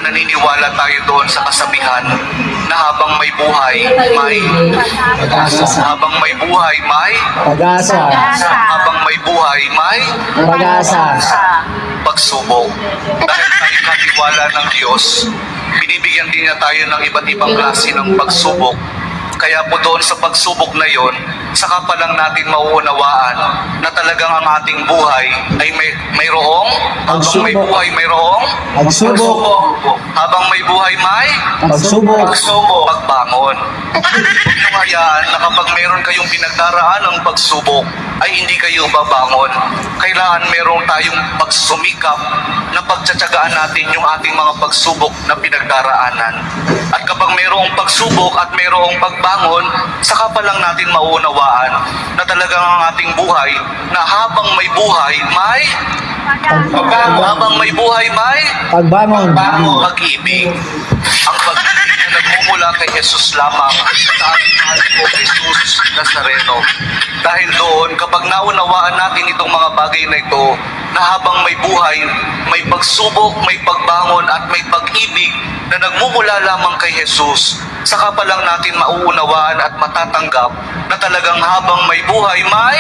naniniwala tayo doon sa kasabihan na habang may buhay, may Pag-asa. habang may buhay, may Pag-asa. habang may buhay, may Pag-asa. pagsubok. Dahil tayo katiwala ng Diyos, binibigyan din niya tayo ng iba't ibang klase ng pagsubok. Kaya po doon sa pagsubok na yon, saka pa lang natin mauunawaan na talagang ang ating buhay ay mayroong, habang may Pagsubok. buhay mayroong Pagsubok. habang may buhay may Pagsubok. pagbangon. Huwag niyo hayaan na kapag meron kayong pinagdaraan ng pagsubok, ay hindi kayo babangon. Kailangan meron tayong pagsumikap na pagtsatsagaan natin yung ating mga pagsubok na pinagdaraanan. At kapag mayroong pagsubok at mayroong pagbangon, saka pa lang natin mauunawaan na talagang ang ating buhay na habang may buhay, may habang may buhay, may Pagbangon. pag-ibig. Ang pag-ibig na nagmumula kay Jesus lamang sa ating mahal po kay Jesus Nazareno. Dahil doon, kapag naunawaan natin itong mga bagay na ito, na habang may buhay, may pagsubok, may pagbangon at may pag-ibig na nagmumula lamang kay Jesus, saka pa lang natin mauunawaan at matatanggap na talagang habang may buhay, may